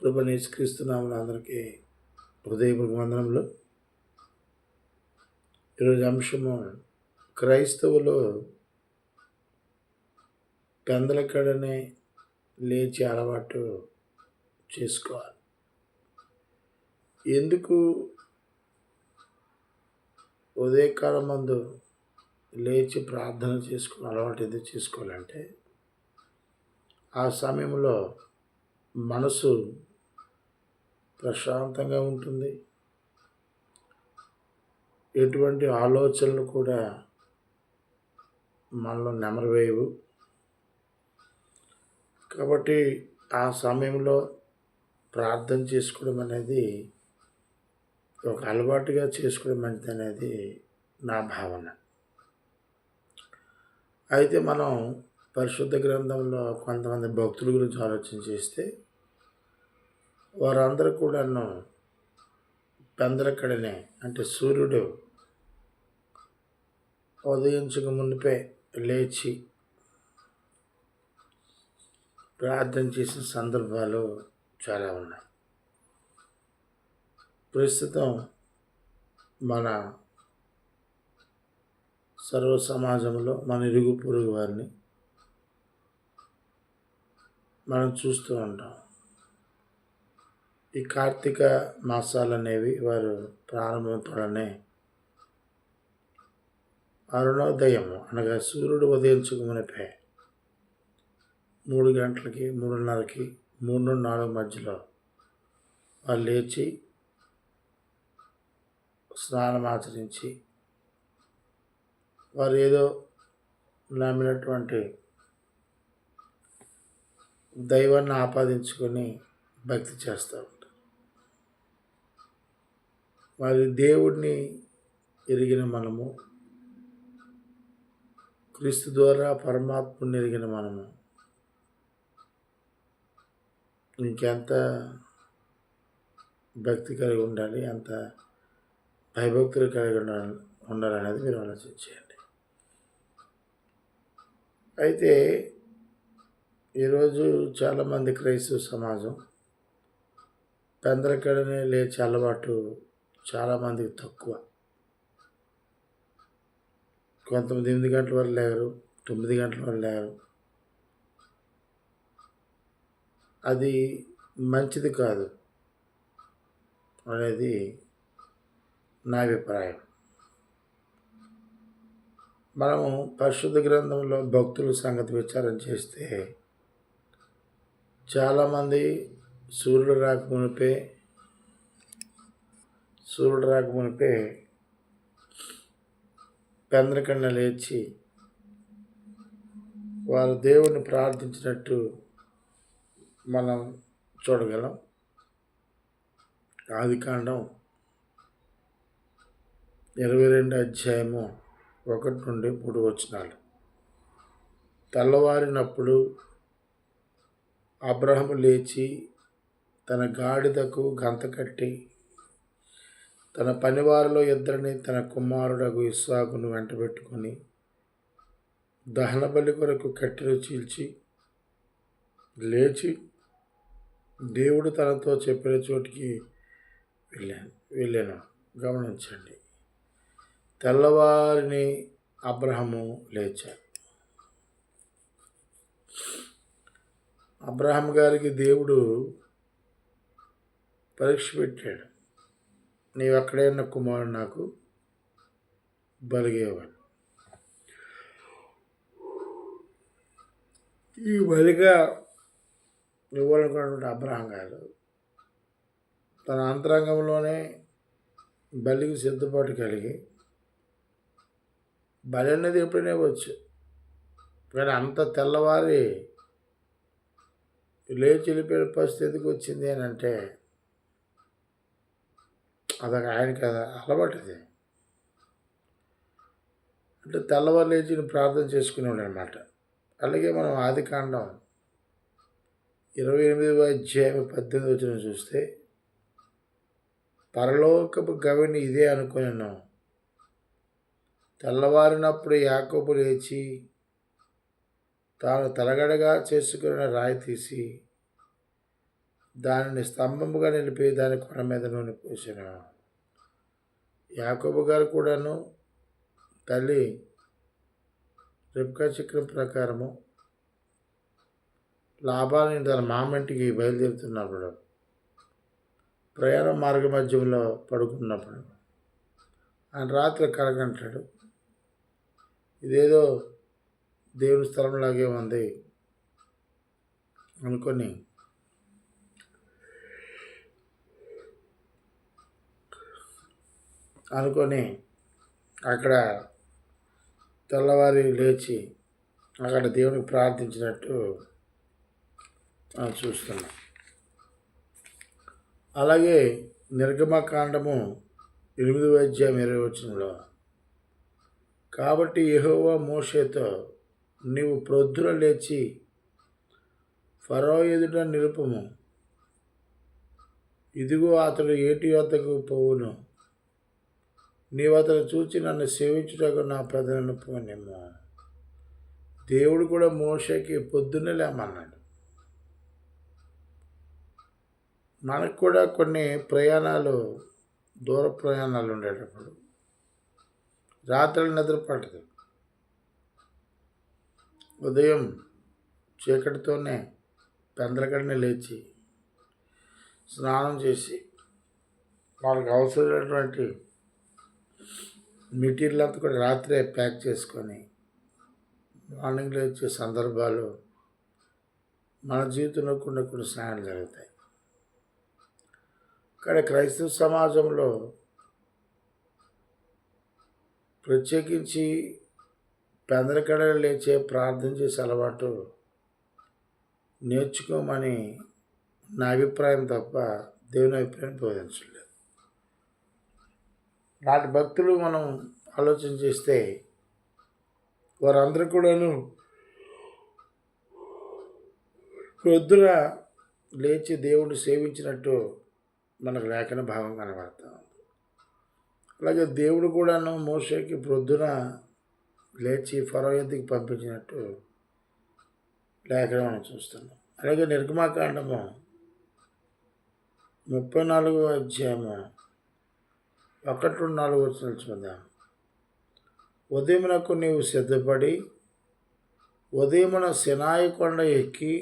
ప్రభువైన యేసుక్రీస్తు నామమున అందరికీ హృదయపూర్వక వందనములు. ఈరోజు అంశము క్రైస్తవులు పెందలకడనే లేచి అలవాటు చేసుకోవాలి. ఎందుకు ఉదయకాలం మందు లేచి ప్రార్థన చేసుకునే అలవాటు ఎందుకు చేసుకోవాలంటే, ఆ సమయంలో మనసు ప్రశాంతంగా ఉంటుంది. ఎటువంటి ఆలోచనలు కూడా మనలో నెమరవేయవు. కాబట్టి ఆ సమయంలో ప్రార్థన చేసుకోవడం అనేది ఒక అలవాటుగా చేసుకోవడం మంచిది అనేది నా భావన. అయితే మనం పరిశుద్ధ గ్రంథంలో కొంతమంది భక్తుల గురించి ఆలోచన చేస్తే, వారందరూ కూడాను పెందలకడనే అంటే సూర్యుడు ఉదయించక మునిపే లేచి ప్రార్థన చేసిన సందర్భాలు చాలా ఉన్నాయి. ప్రస్తుతం మన సర్వ సమాజంలో మన ఇరుగు పొరుగు వారిని మనం చూస్తూ ఉంటాం. ఈ కార్తీక మాసాలు అనేవి వారు ప్రారంభంతోనే అరుణోదయం అనగా సూర్యుడు ఉదయించక మునిపే 3 గంటలకి 3:30కి 3-4 మధ్యలో వాళ్ళు లేచి స్నానం ఆచరించి వారు ఏదో నమ్మినటువంటి దైవాన్ని ఆపాదించుకొని భక్తి చేస్తూ ఉంటారు. వారి దేవుడిని ఎరిగిన మనము, క్రీస్తు ద్వారా పరమాత్మని ఎరిగిన మనము ఇంకెంత భక్తి కలిగి ఉండాలి, ఎంత భయభక్తులు కలిగి ఉండాలనేది మీరు ఆలోచించేయండి. అయితే ఈరోజు చాలామంది క్రైస్తవ సమాజం పెందలకడనే లేచే అలవాటు చాలామందికి తక్కువ. కొంతమంది 8 గంటల వరకు లేరు, 9 గంటల వరకు లేరు. అది మంచిది కాదు అనేది నా అభిప్రాయం. మనము పరిశుద్ధ గ్రంథంలో భక్తుల సంగతి విచారం చేస్తే, చాలామంది సూర్యుడు రాకమునిపే పెందలకడనే లేచి వారు దేవుణ్ణి ప్రార్థించినట్టు మనం చూడగలం. ఆదికాండం 22 అధ్యాయము 1-3 వచనాలు. తెల్లవారినప్పుడు అబ్రహాము లేచి తన గాడిదకు గంత కట్టి తన పనివారిలో 2 తన కుమారుడగు ఇస్సాకును వెంటబెట్టుకొని దహనబలి కొరకు కట్టెలు చీల్చి లేచి దేవుడు తనతో చెప్పిన చోటికి వెళ్ళాను. గమనించండి, తెల్లవారిని అబ్రహాము లేచాడు. అబ్రహాం గారికి దేవుడు పరీక్ష పెట్టాడు. నీవు ఎక్కడైనా కుమారుడు నాకు బలిగేవాడు. ఈ బలిగా ఇవ్వాలనుకున్నటువంటి అబ్రహాం గారు తన అంతరంగంలోనే బలికి సిద్ధపాటు కలిగి, బలి అనేది ఎప్పుడైనా ఇవ్వచ్చు, కానీ అంత తెల్లవారి లేచి వెళ్ళిపోయిన పరిస్థితికి వచ్చింది అని అంటే అదొక ఆయనకి అలవాటు. ఇది అంటే తెల్లవారు లేచి ప్రార్థన చేసుకునేవాడు అనమాట. అలాగే మనం ఆదికాండం 28వ అధ్యాయం 18 వచనం చూస్తే, పరలోకపు గవిని ఇదే అనుకున్నాను, తెల్లవారినప్పుడు యాకోబు లేచి తాను తలగడగా చేసుకున్న రాయి తీసి దానిని స్తంభముగా నిలిపి దాని కొన మీద నూనె పోసాను. యాకోబు గారు కూడాను తల్లి రిబ్కా చక్రం ప్రకారము లాభాన్ని తన మామంటికి బయలుదేరుతున్నప్పుడు ప్రయాణ మార్గ మధ్యంలో పడుకున్నప్పుడు ఆయన రాత్రి కలగంటాడు. ఇదేదో దేవుని స్థలంలాగే ఉంది అనుకొని అక్కడ తెల్లవారి లేచి అక్కడ దేవునికి ప్రార్థించినట్టు మనం చూస్తున్నాం. అలాగే నిర్గమకాండము 8వ అధ్యాయం 20వ వచనంలో, కాబట్టి యెహోవా మోషేతో, నీవు ప్రొద్దున లేచి ఫరో ఎదుట నిలుపుము, ఇదిగో అతడు ఏటి వద్దకు పోవును, నీవు అతను చూచి నన్ను సేవించుటకు నా ప్రజలను పోనేమో. దేవుడు కూడా మోషేకి పొద్దున్నే లేమన్నాడు. మనకు కూడా కొన్ని ప్రయాణాలు, దూర ప్రయాణాలు ఉండేటప్పుడు రాత్రులు నిద్ర పట్టదు. ఉదయం చీకటితోనే పెందలకడనే లేచి స్నానం చేసి వాళ్ళకి అవసరమైనటువంటి మెటీరియల్ అంతా కూడా రాత్రే ప్యాక్ చేసుకొని మార్నింగ్ లేచే సందర్భాలు మన జీవితంలో కొన్ని స్నానాలు జరుగుతాయి. కానీ క్రైస్తవ సమాజంలో ప్రత్యేకించి పెందలకడ లేచే ప్రార్థన చేసే అలవాటు నేర్చుకోమని నా అభిప్రాయం తప్ప దేవుని అభిప్రాయం బోధించలేదు. నాటి భక్తులు మనం ఆలోచన చేస్తే వారందరూ కూడాను పొద్దున లేచి దేవుడిని సేవించినట్టు మనకు లేఖన భావం కనబడతాం. అలాగే దేవుడు కూడాను మోషేకి ప్రొద్దున లేచి ఫరో ఎద్దుకి పంపించినట్టు లేఖనం మనం చూస్తున్నాం. అలాగే నిర్గమాకాండము 34వ అధ్యాయము 1-4 వచనాలు చూద్దాం. ఉదయమునకు నీవు సిద్ధపడి ఉదయమున సినాయి కొండ ఎక్కి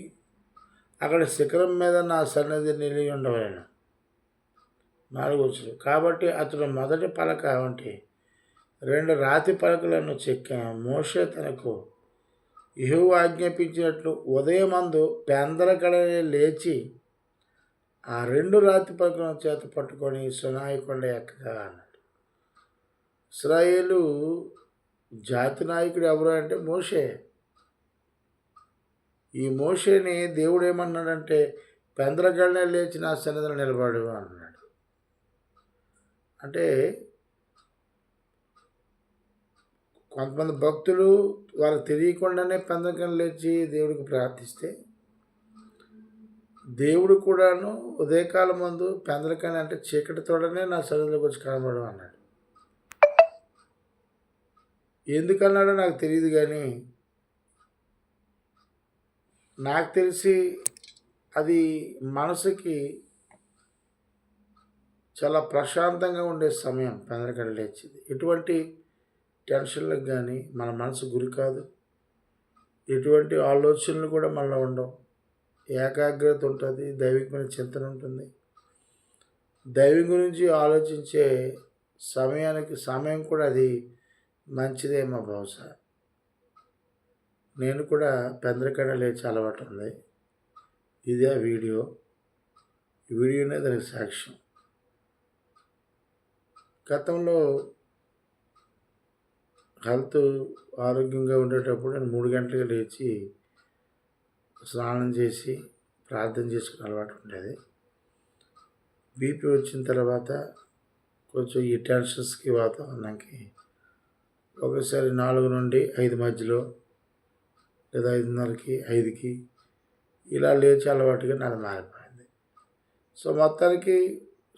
అక్కడ శిఖరం మీద నా సన్నిధి నిలిచి ఉండవలెను. 4వ వచనం, కాబట్టి అతడు మొదటి పలక వంటి 2 రాతి పలకలను చెక్కాను. మోషే తనకు యెహోవా ఆజ్ఞాపించినట్లు ఉదయమందు పెందలకడనే లేచి ఆ 2 రాతి పలకలను చేత పట్టుకొని సినాయి కొండ ఎక్కగా అన్నాడు. ఇశ్రాయేలు జాతి నాయకుడు ఎవరు అంటే మోషే. ఈ మోషేని దేవుడు ఏమన్నాడంటే పెందలకడనే లేచి నా సన్నిధిలో నిలబడు అన్నాడు. అంటే కొంతమంది భక్తులు వాళ్ళకి తెలియకుండానే పెందలకడనే లేచి దేవుడికి ప్రార్థిస్తే, దేవుడు కూడాను ఉదయకాలం ముందు పెందలకడనే అంటే చీకటితోడనే నా సన్నిధిలోకి వచ్చి కనబడు అన్నాడు. ఎందుకన్నాడో నాకు తెలియదు, కానీ నాకు తెలిసి అది మనసుకి చాలా ప్రశాంతంగా ఉండే సమయం పెందలకడ లేచేది. ఎటువంటి టెన్షన్లకు కానీ మన మనసు గురి కాదు, ఎటువంటి ఆలోచనలు కూడా మనలో ఉండవు. ఏకాగ్రత ఉంటుంది, దైవికమైన చింతన ఉంటుంది. దైవం గురించి ఆలోచించే సమయం కూడా అది మంచిదేమో బహుశా. నేను కూడా పెందలకడ లేచే అలవాటు ఉంది. ఇదే వీడియోనే దానికి సాక్ష్యం. గతంలో హెల్త్ ఆరోగ్యంగా ఉండేటప్పుడు నేను 3 గంటలకు లేచి స్నానం చేసి ప్రార్థన చేసుకునే అలవాటు ఉండేది. బీపీ వచ్చిన తర్వాత కొంచెం ఈ టెన్షన్స్కి వాతావరణానికి ఒకసారి 4 నుండి 5 మధ్యలో లేదా 5:30కి 5కి ఇలా లేచే అలవాటుగా నాది మారిపోయింది. సో మొత్తానికి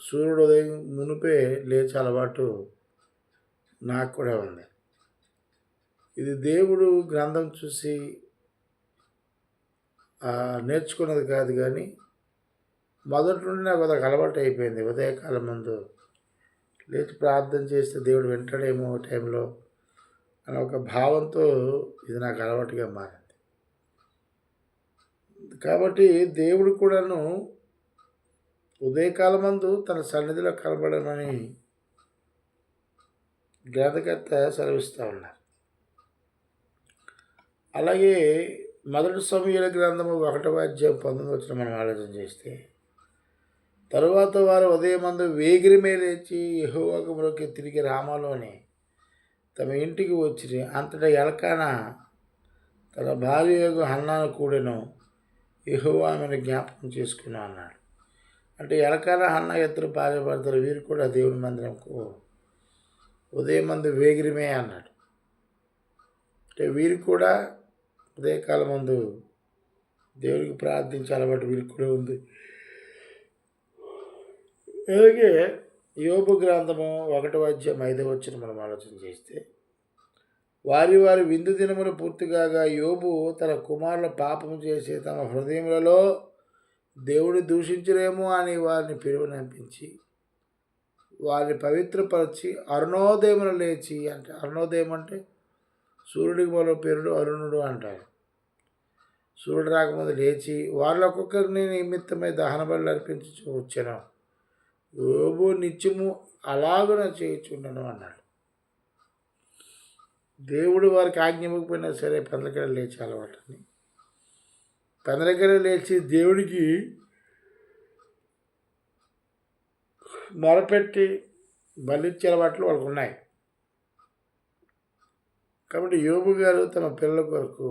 సూర్యుడు ఉదయం మునిపే లేచే అలవాటు నాకు కూడా ఉంది. ఇది దేవుడు గ్రంథం చూసి నేర్చుకున్నది కాదు, కానీ మొదటి నుండి నాకు అదొక అలవాటు అయిపోయింది. ఉదయకాలం ముందు లేచి ప్రార్థన చేస్తే దేవుడు వింటాడేమో టైంలో అనే ఒక భావంతో ఇది నాకు అలవాటుగా మారింది. కాబట్టి దేవుడు కూడాను ఉదయకాలమందు తన సన్నిధిలో కనబడమని గ్రంథకర్త సెలవిస్తూ ఉన్నారు. అలాగే మొదటి సమూయేలు గ్రంథము 1వ అధ్యాయం 19 మనం ఆలోచన చేస్తే, తరువాత వారు ఉదయమందు వేగిరిమే లేచి యెహోవాకు మొరకి తిరిగి రామాలోని తమ ఇంటికి వచ్చిరి. అంతటా ఎల్కానా తన భార్యయగు హన్నాను కూడెను. యెహోవా ఆమెను జ్ఞాపకం చేసుకుని అన్నాడు. అంటే ఎల్కానా హన్నా ఇద్దరు భార్య భర్తలు, వీరు కూడా దేవుని మందిరంకు ఉదయమందు వేగిరిమే అన్నాడు. అంటే వీరు కూడా ఉదయకాలం ముందు దేవుడికి ప్రార్థించే అలవాటు వీరికి కూడా ఉంది. అలాగే యోబు గ్రంథము 1వ అధ్యాయం 5వ వచనం మనం ఆలోచన చేస్తే, వారి వారి విందు దినములు పూర్తిగాగా యోబు తన కుమారుల పాపము చేసి తమ హృదయములలో దేవుడు దూషించలేమో అని వారిని పిలువనంపించి వారిని పవిత్రపరిచి అరుణోదయమును లేచి, అంటే అరుణోదయం అంటే సూర్యుడికి మరో పేరుడు అరుణుడు అంటారు. సూర్యుడు రాకముందు లేచి వాళ్ళ ఒక్కొక్కరిని నిమిత్తమై దహన బలులు అర్పించి వచ్చాను. యోబు నిత్యము అలాగున చేయుచుండను అన్నాడు. దేవుడు వారికి ఆజ్ఞాపించకపోయినా సరే పెందలకడ లేచి అలవాటని, పెందలకడ లేచి దేవుడికి మొరపెట్టి బలిచ్చే అలవాట్లు వాళ్ళకు ఉన్నాయి. కాబట్టి యోబు గారు తమ పిల్లల కొరకు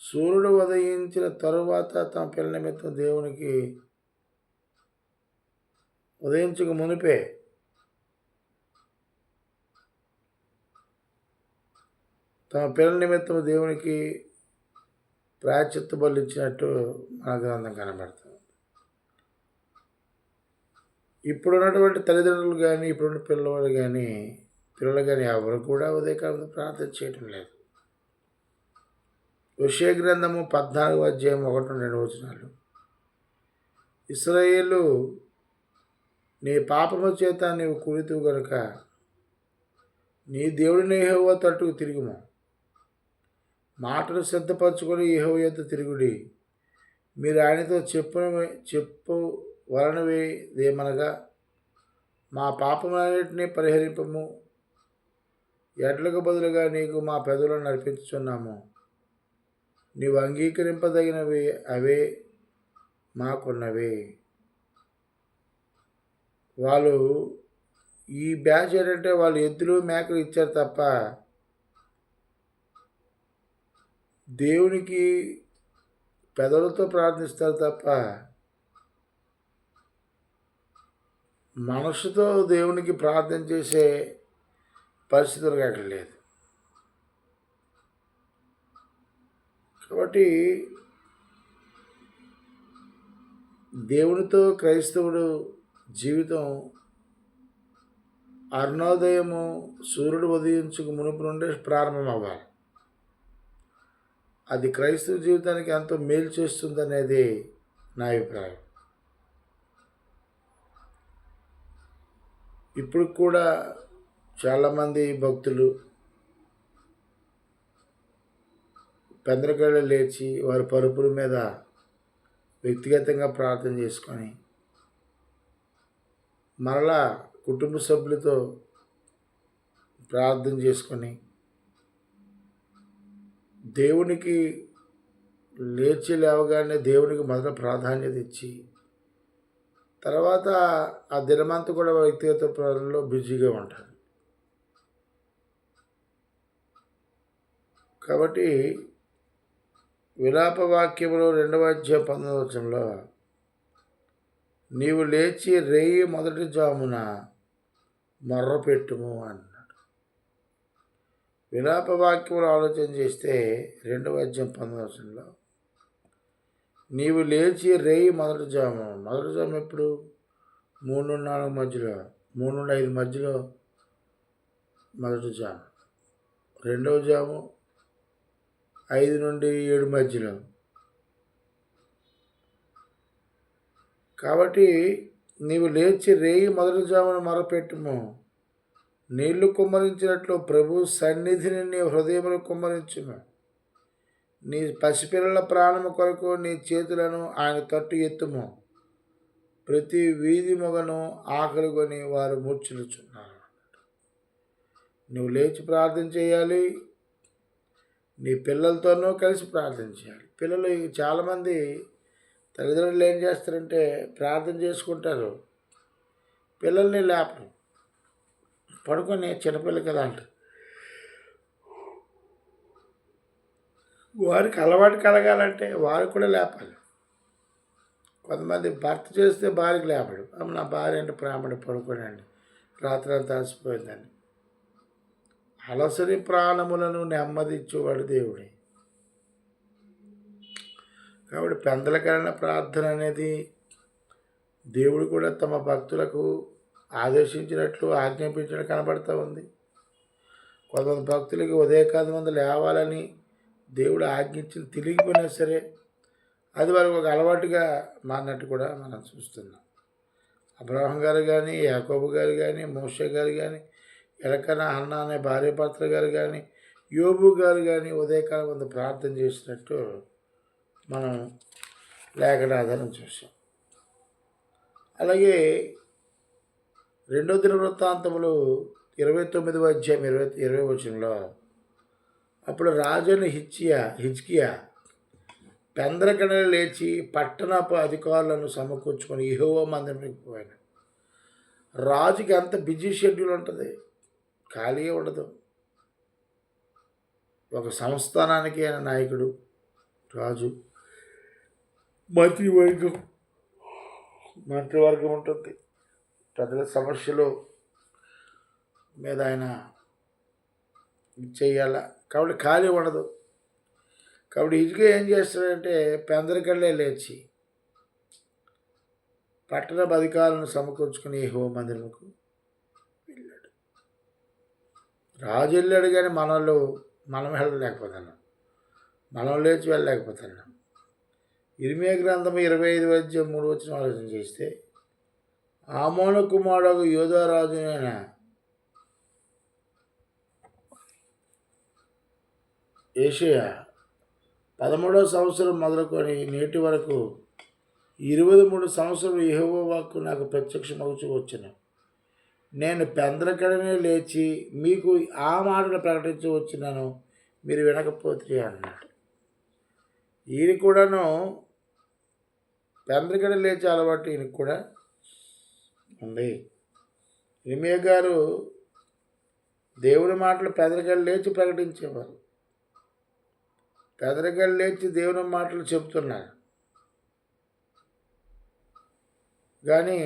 సూర్యుడు ఉదయించిన తరువాత తమ పిల్లల నిమిత్తం దేవునికి ఉదయించక మునిపే తమ పిల్లల నిమిత్తం దేవునికి ప్రాయశ్చిత్త బలి ఇచ్చినట్టు మన గ్రంథం కనబడుతుంది. ఇప్పుడున్నటువంటి తల్లిదండ్రులు కానీ ఇప్పుడున్న పిల్లలు కానీ ఎవరు కూడా ఉదయకాలం ప్రార్థన చేయటం లేదు. యెషయా గ్రంథము 14వ అధ్యాయం 1-2 వచనాలు, ఇశ్రాయేలు నీ పాపము చేత నీవు కూలితువు గనుక నీ దేవుడిని యెహోవా తట్టుకు తిరుగుము. మాటలు సిద్ధపరచుకొని యెహోవా యొద్ద తిరుగుడి. మీరు ఆయనతో చెప్పు వలనవేదేమనగా, మా పాపములన్నిటినీ పరిహరింపము. ఎడ్లకు బదులుగా నీకు మా పెదవులను అర్పించుచున్నాము. నీవు అంగీకరింపదగినవి అవే మాకున్నవి. వాళ్ళు ఈ బ్యాచ్ ఏంటంటే వాళ్ళు ఎద్దులు మేకలు ఇచ్చారు తప్ప దేవునికి పెదవులతో ప్రార్థిస్తారు తప్ప మనసుతో దేవునికి ప్రార్థన చేసే పరిస్థితులు అక్కడ లేదు. కాబట్టి దేవునితో క్రైస్తవుడు జీవితం అరుణోదయము సూర్యుడు ఉదయించుకు మునుపు నుండే ప్రారంభం అవ్వాలి. అది క్రైస్తవ జీవితానికి ఎంతో మేలు చేస్తుందనేది నా అభిప్రాయం. ఇప్పుడు కూడా చాలామంది భక్తులు పెందలకడ లేచి వారి పరుపుల మీద వ్యక్తిగతంగా ప్రార్థన చేసుకొని మరలా కుటుంబ సభ్యులతో ప్రార్థన చేసుకొని దేవునికి లేచి లేవగానే దేవునికి మొదట ప్రాధాన్యత ఇచ్చి తర్వాత ఆ దినమంతా కూడా వ్యక్తిగత ప్రార్థనలో బిజీగా ఉంటారు. కాబట్టి విలాప వాక్యంలో 2వ అధ్యాయం 19వ వచనంలో నీవు లేచి రేయి మొదటి జామున మొర్రపెట్టుము అన్నాడు. విలాప వాక్యంలో ఆలోచన చేస్తే 2వ అధ్యాయం 19వ వచనంలో నీవు లేచి రేయి మొదటి జాము ఎప్పుడు 3-4 మధ్యలో, 3-5 మధ్యలో మొదటి జాము, రెండవ జాము 5-7 మధ్యలో, కాబట్టి నీవు లేచి రేయి మొదటి జామున మొరపెట్టుము. నీళ్లు కుమ్మరించినట్లు ప్రభు సన్నిధిని నీ హృదయమును కుమ్మరించుము. నీ పసిపిల్లల ప్రాణము కొరకు నీ చేతులను ఆయన తట్టు ఎత్తుము. ప్రతి వీధి మొగను ఆకలి కొని వారు మూర్ఛిల్లుచున్నారు. నువ్వు లేచి ప్రార్థన చేయాలి. నీ పిల్లలతోనూ కలిసి ప్రార్థన చేయాలి. పిల్లలు చాలామంది తల్లిదండ్రులు ఏం చేస్తారంటే ప్రార్థన చేసుకుంటారు, పిల్లల్ని లేపరు. పడుకొని చిన్నపిల్ల కదా అంటారు. వారికి అలవాటు కలగాలంటే వారు కూడా లేపాలి. కొంతమంది భర్త చేస్తే భార్యకి లేపడు. నా భార్య అంటే ప్రేమడు పడుకోనండి, రాత్రి అంతా అలసిపోయిందని. అలసరి ప్రాణములను నెమ్మదిచ్చేవాడు దేవుడే. కాబట్టి పెందలకైన ప్రార్థన అనేది దేవుడు కూడా తమ భక్తులకు ఆదేశించినట్లు ఆజ్ఞాపించడం కనబడుతూ ఉంది. కొంతమంది భక్తులకి ఉదయకాలం లేవాలని దేవుడు ఆజ్ఞించి తెలియకపోయినా సరే అది వారికి ఒక అలవాటుగా మారినట్టు కూడా మనం చూస్తున్నాం. అబ్రహాం గారు కానీ, యాకోబు గారు కానీ, మోషే గారు కానీ, ఎలకనా హన్నా అనే భార్య భర్తలు గారు కానీ, యోబు గారు కానీ ఉదయకాలం ప్రార్థన చేసినట్టు మనం లేఖన ఆధారం చూసాం. అలాగే 2 దినవృత్తాంతములు 29వ అధ్యాయం 20వ వచనంలో అప్పుడు రాజుని హిజ్కియా పెందరకడలు లేచి పట్టణపు అధికారులను సమకూర్చుకొని యెహోవా మందిరానికి పోయాను. రాజుకి అంత బిజీ షెడ్యూల్ ఉంటుంది, ఖాళీ ఉండదు. ఒక సంస్థానానికి ఆయన నాయకుడు రాజు. మంత్రివర్గం ఉంటుంది. ప్రజల సమస్యలు మీద ఆయన చేయాల, కాబట్టి ఖాళీ ఉండదు. కాబట్టి ఇదిగా ఏం చేస్తాడంటే పెందరికల్లే లేచి పట్టణ అధికారులను సమకూర్చుకుని యెహోవా మందిరముకు వెళ్ళాడు. రాజు వెళ్ళాడు కానీ మనం వెళ్ళలేకపోతున్నాం, మనం లేచి వెళ్ళలేకపోతున్నాం. ఇర్మియా గ్రంథము 25వ అధ్యాయం 3వ వచనం ఆలోచన చేస్తే ఆమోను కుమారుడు యోధా రాజునైన యోషీయా 13వ సంవత్సరం మొదలుకొని నేటి వరకు 23 సంవత్సరం యెహోవా వాక్కు నాకు ప్రత్యక్షమవుతూ వచ్చును. నేను పెందలకడనే లేచి మీకు ఆ మాటలు ప్రకటించి వచ్చినాను, మీరు వినకపోతే అన్నాడు. ఈయన కూడాను పెందలకడ లేచి అలవాటు ఈయనకు కూడా ఉంది. ఇర్మియా గారు దేవుని మాటలు పెందలకడ లేచి ప్రకటించేవారు. పెదరగడ లేచి దేవుని మాటలు చెబుతున్నారు. కానీ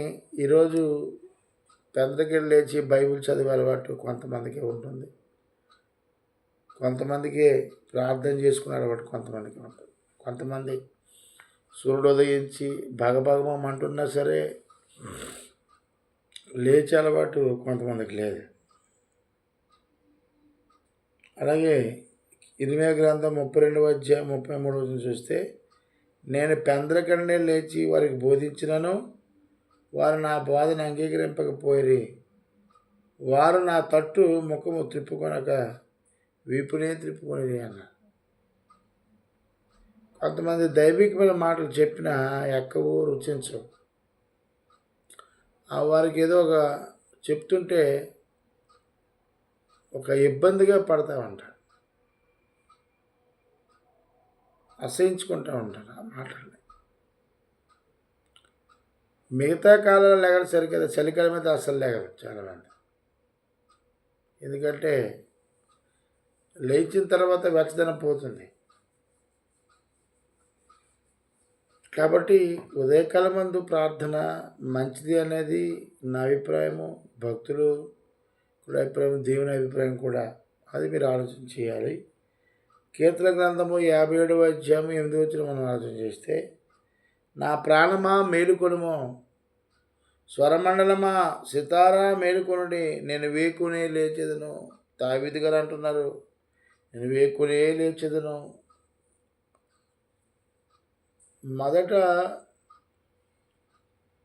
ఈరోజు పెదరగడ లేచి బైబిల్ చదివే అలవాటు కొంతమందికి ఉంటుంది, కొంతమందికి ప్రార్థన చేసుకునే అలవాటు కొంతమందికి ఉంటుంది. కొంతమంది సూర్యుడు ఉదయించి భగభగమంటున్నా సరే లేచే అలవాటు కొంతమందికి లేదు. అలాగే ఇర్మియా గ్రంథం 32వ అధ్యాయం 33వ వచనం చూస్తే నేను పెందలకడనే లేచి వారికి బోధించినను, వారు నా బోధన అంగీకరింపకపోయిరి. వారు నా తట్టు ముఖము త్రిప్పుకొనక వీపునే త్రిప్పుకొనిరి అన్న. కొంతమంది దైవికమైన మాటలు చెప్పినా ఎక్కవు, రుచించవు. వారికి ఏదో ఒక చెప్తుంటే ఒక ఇబ్బందిగా పడతా ఉంటారు, అసహించుకుంటూ ఉంటారు ఆ మాటల్ని. మిగతా కాలంలో లేగదు సరికదా, చలికాలం మీద అసలు లేగదు చాలామంది. ఎందుకంటే లేచిన తర్వాత వెచ్చదనం పోతుంది. కాబట్టి ఉదయకాలం మందు ప్రార్థన మంచిది అనేది నా అభిప్రాయము, భక్తులు కూడా అభిప్రాయం, దేవుని అభిప్రాయం కూడా. అది మీరు ఆలోచన చేయాలి. కీర్తన గ్రంథము 57వ అధ్యాయం 8వ వచనం మనం ఆలోచన చేస్తే నా ప్రాణమా మేలుకొనుము, స్వరమండలమా సితారా మేలుకొనుడి, నేను వేకునే లేచేదను. దావీదు గారు అంటున్నారు, నేను వేకునే లేచేదను. మొదట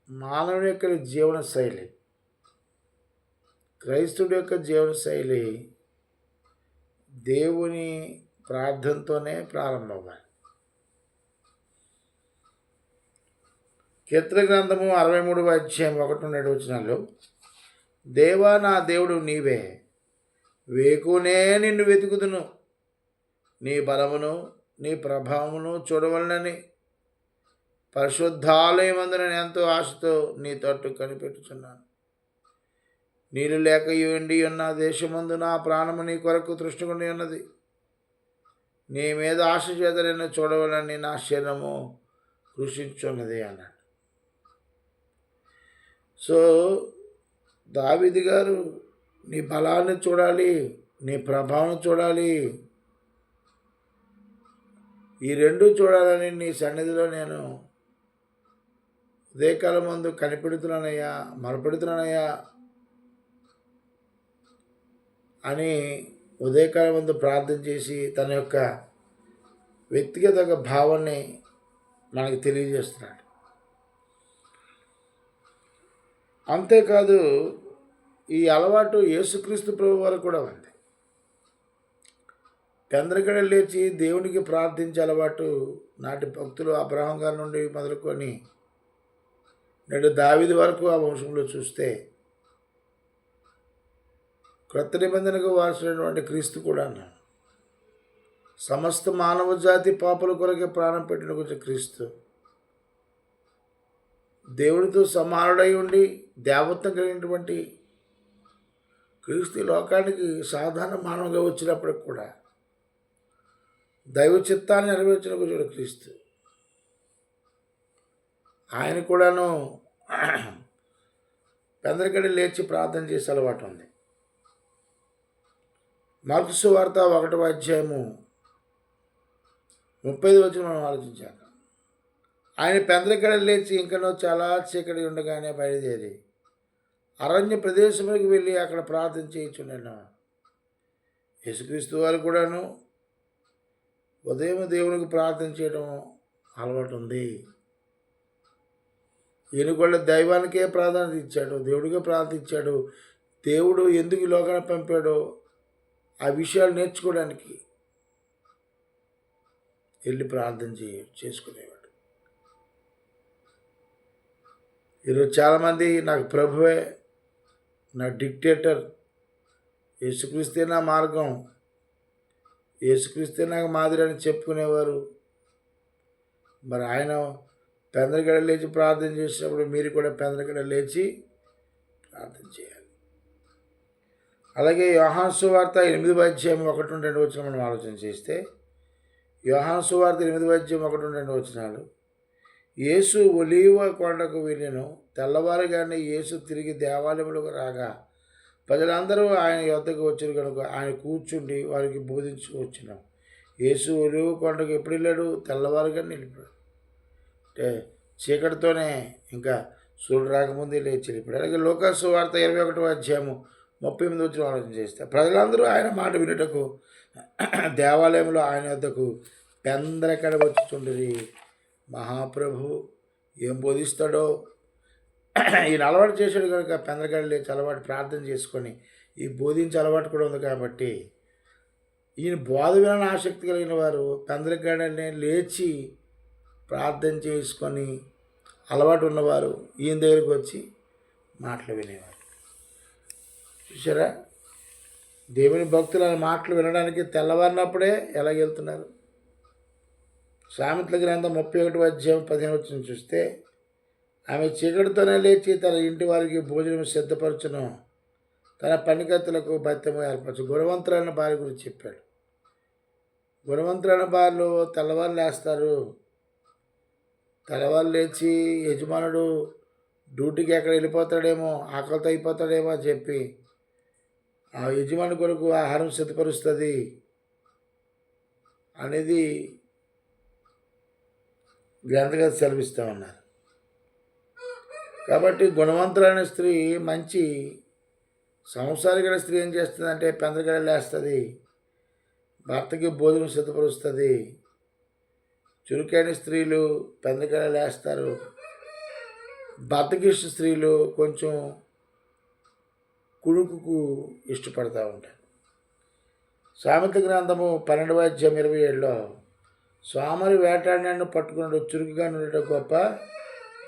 మానవుని యొక్క జీవన శైలి, క్రైస్తవుడి యొక్క జీవన శైలి దేవుని ప్రార్థనతోనే ప్రారంభమవ్వాలి. కీర్తన గ్రంథము 63:1-2 దేవా నా దేవుడు నీవే, వేకునే నిన్ను వెతుకుదును, నీ బలమును నీ ప్రభావమును చూడవలనని పరిశుద్ధాలయమందు నేను ఎంతో ఆశతో నీ తట్టు కనిపెట్టుచున్నాను. నీళ్ళు లేక ఎండి ఉన్న దేశమందు నా ప్రాణము నీ కొరకు తృష్ణుకొని ఉన్నది. నీ మీద ఆశ చేత నిన్ను చూడవలని నా శరీరము కృషించున్నది అన్నాడు. సో దావీదు గారు నీ బలాన్ని చూడాలి, నీ ప్రభావం చూడాలి, ఈ రెండు చూడాలని నీ సన్నిధిలో నేను ఉదయకాలం ముందు కనిపెడుతున్నానయ్యా, మొరపెడుతున్నానయ్యా అని ఉదయకాలం ముందు ప్రార్థన చేసి తన యొక్క వ్యక్తిగత భావాన్ని మనకు తెలియజేస్తున్నాడు. అంతేకాదు ఈ అలవాటు యేసుక్రీస్తు ప్రభు వారు కూడా ఉంది. పెందరగడ లేచి దేవునికి ప్రార్థించే అలవాటు నాటి భక్తులు అబ్రహాం గారి నుండి మొదలుకొని నేడు దావీదు వరకు ఆ వంశంలో చూస్తే క్రొత్త నిబంధనకు వారసుడైనటువంటి క్రీస్తు కూడా సమస్త మానవ జాతి పాపల కొరకే ప్రాణం పెట్టిన కొంచెం క్రీస్తు దేవుడితో సమానుడై ఉండి దేవత్వం కలిగినటువంటి క్రీస్తు లోకానికి సాధారణ మానవుగా వచ్చినప్పటికి కూడా దైవ చిత్తాన్ని నెరవేర్చిన కొంచెం క్రీస్తు. ఆయన కూడాను పెందరగడి లేచి ప్రార్థన చేసే అలవాటు ఉంది. మార్కు సువార్త 1:35 మనం ఆలోచించాక ఆయన పెందరగడ లేచి ఇంకనో చాలా చీకటి ఉండగానే బయలుదేరి అరణ్య ప్రదేశంలోకి వెళ్ళి అక్కడ ప్రార్థన చేయించున్నాను. యేసుక్రీస్తు వారు కూడాను ఉదయం దేవునికి ప్రార్థన చేయడం అలవాటు ఉంది. ఈయన కూడా దైవానికే ప్రాధాన్యత ఇచ్చాడు, దేవుడికే ప్రార్థించాడు. దేవుడు ఎందుకు ఈ లోకాన్ని పంపాడో ఆ విషయాలు నేర్చుకోవడానికి వెళ్ళి ప్రార్థన చేసుకునేవాడు. ఈరోజు చాలామంది నాకు ప్రభువే నా డిక్టేటర్, యేసుక్రీస్తే నా మార్గం, యేసుక్రీస్తే నాకు మాదిరి అని చెప్పుకునేవారు. మరి ఆయన పెందరగడ లేచి ప్రార్థన చేసినప్పుడు మీరు కూడా పెందరగడ లేచి ప్రార్థన చేయాలి. అలాగే యోహాను సువార్త 8:1-2 మనం ఆలోచన చేస్తే యోహాను సువార్త 8:1-2 యేసు ఒలీవ కొండకు వెళ్ళెను. తెల్లవారుగానే యేసు తిరిగి దేవాలయంలోకి రాగా ప్రజలందరూ ఆయన యొద్దకు వచ్చారు కనుక ఆయన కూర్చుండి వారికి బోధించు వచ్చినాం. యేసు ఒలీవ కొండకు ఎప్పుడు వెళ్ళాడు? తెల్లవారుగానే వెళ్ళిపోయాడు. అంటే చీకటితోనే ఇంకా సూర్యుడు రాకముందే లేచి వెళ్ళిపోయాడు. అలాగే లూకా సువార్త 21:38 ఆలోచన చేస్తే ప్రజలందరూ ఆయన మాట వినుటకు దేవాలయంలో ఆయన వద్దకు పెందరకడ వచ్చుచుండిరి. మహాప్రభు ఏం బోధిస్తాడో ఈయన అలవాటు చేశాడు కనుక పెందరగడ లేచి అలవాటు ప్రార్థన చేసుకొని ఈ బోధించే అలవాటు కూడా ఉంది కాబట్టి ఈయన బోధ వినని ఆసక్తి కలిగిన వారు పెందరగడనే లేచి ప్రార్థన చేసుకొని అలవాటు ఉన్నవారు ఈయన దగ్గరికి వచ్చి మాటలు వినేవారు. చూసారా, దేవుని భక్తుల మాటలు వినడానికి తెల్లవారినప్పుడే ఎలాగెళ్తున్నారు. సామెతల గ్రంథం 31:15 చూస్తే ఆమె చీకటితోనే లేచి తన ఇంటి వారికి భోజనం సిద్ధపరచును, తన పనికత్తులకు భత్యము ఏర్పరచు. గుణవంతులైన భార్య గురించి చెప్పాడు. గుణవంతులైన భార్యలు తెల్లవారు లేస్తారు. తెల్లవారు లేచి యజమానుడు డ్యూటీకి ఎక్కడ వెళ్ళిపోతాడేమో, ఆకలితో అయిపోతాడేమో అని చెప్పి ఆ యజమాని కొరకు ఆహారం సిద్ధపరుస్తుంది అనేది గ్రంథకథ సెలవిస్తూ ఉన్నారు. కాబట్టి గుణవంతులైన స్త్రీ మంచి సంసారికైన స్త్రీ ఏం చేస్తుందంటే పెందరగడ లేస్తుంది, భర్తకి భోజనం బద్ధకిష్ట స్త్రీలు కొంచెం కుడుకుకు ఇష్టపడతా ఉంటారు. సామెత గ్రంథము 12:27 సోమరి వేటాడినన్ను పట్టుకున్నాడు, చురుకుగా ఉండటం గొప్ప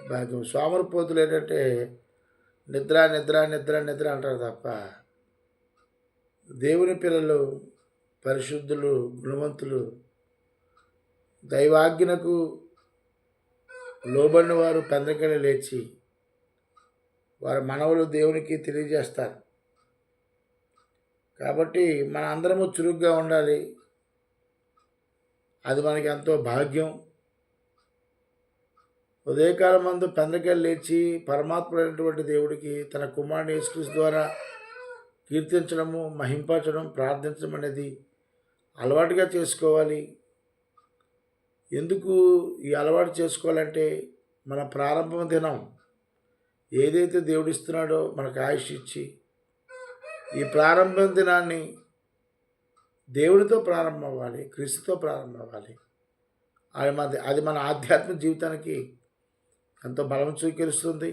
భాగ్యం. సోమరిపోతులు ఏంటంటే నిద్ర నిద్ర నిద్ర నిద్ర అంటారు తప్ప దేవుని పిల్లలు, పరిశుద్ధులు, గుణవంతులు, దైవాజ్ఞకు లోబడిన వారు పెందరికలు లేచి వారి మనవులు దేవునికి తెలియజేస్తారు. కాబట్టి మన అందరము చురుగ్గా ఉండాలి. అది మనకి ఎంతో భాగ్యం. ఉదయకాలం మందు పెందరికలు లేచి పరమాత్ముడైనటువంటి దేవుడికి తన కుమారుని యేసుక్రీస్తు ద్వారా కీర్తించడము, మహింపరచడం, ప్రార్థించడం అనేది అలవాటుగా చేసుకోవాలి. ఎందుకు ఈ అలవాటు చేసుకోవాలంటే మన ప్రారంభం దినం ఏదైతే దేవుడిస్తున్నాడో మనకు ఆయుష్ ఇచ్చి ఈ ప్రారంభం దినాన్ని దేవుడితో ప్రారంభం అవ్వాలి, క్రీస్తుతో ప్రారంభం అవ్వాలి. అది మన ఆధ్యాత్మిక జీవితానికి ఎంతో బలం చూకరిస్తుంది.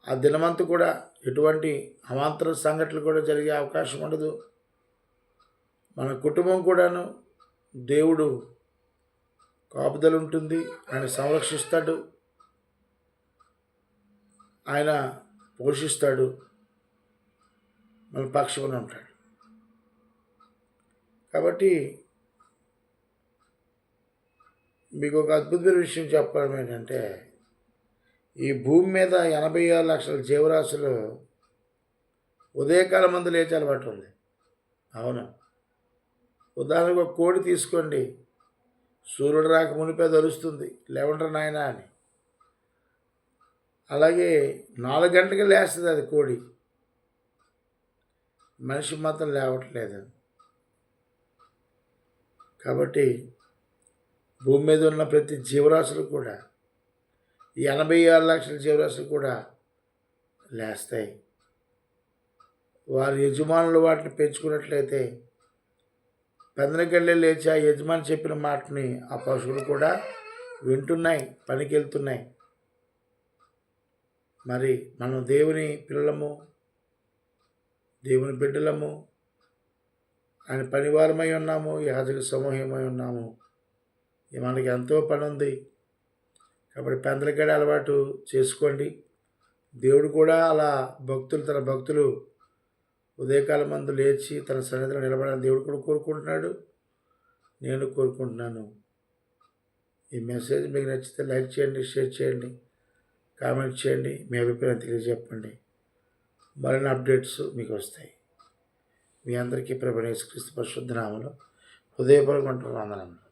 ఆ దినమంతా కూడా ఎటువంటి అవాంతర సంఘటనలు కూడా జరిగే అవకాశం ఉండదు. మన కుటుంబం కూడాను దేవుడు కాపుదల ఉంటుంది. ఆయన సంరక్షిస్తాడు, ఆయన పోషిస్తాడు, మన పక్షమున ఉంటాడు. కాబట్టి మీకు ఒక అద్భుతమైన విషయం చెప్పడం ఏంటంటే, ఈ భూమి మీద 86 లక్షల జీవరాశులు ఉదయకాలం మందు లేచే అలవాటు ఉంది. అవును, ఉదాహరణకు ఒక కోడి తీసుకోండి, సూర్యుడు రాక మునిపే దొరుస్తుంది, లేవంటారు నాయన అని. అలాగే 4 గంటలకి లేస్తుంది అది కోడి. మనిషి మాత్రం లేవట్లేదు. కాబట్టి భూమి మీద ఉన్న ప్రతి జీవరాశులు కూడా, ఈ 86 లక్షల జీవరాశులు కూడా లేస్తాయి. వారి యజమానులు వాటిని పెంచుకున్నట్లయితే పెందరికళ్ళే లేచి ఆ యజమాని చెప్పిన మాటని ఆ పశువులు కూడా వింటున్నాయి, పనికి వెళ్తున్నాయి. మరి మనం దేవుని పిల్లలము, దేవుని బిడ్డలము, ఆయన పనివారమై ఉన్నాము, యాజక సమూహమై ఉన్నాము. మనకి ఎంతో పని ఉంది. కాబట్టి పెందరికడ అలవాటు చేసుకోండి. దేవుడు కూడా అలా తన భక్తులు ఉదయకాలం మందు లేచి తన సన్నిధిలో నిలబడాలని దేవుడు కూడా కోరుకుంటున్నాడు, నేను కోరుకుంటున్నాను. ఈ మెసేజ్ మీకు నచ్చితే లైక్ చేయండి, షేర్ చేయండి, కామెంట్ చేయండి, మీ అభిప్రాయం తెలియజెప్పండి. మరిన్ని అప్డేట్స్ మీకు వస్తాయి. మీ అందరికీ ప్రభువైన యేసుక్రీస్తు పరిశుద్ధ నామములో హృదయపూర్వక వందనములు.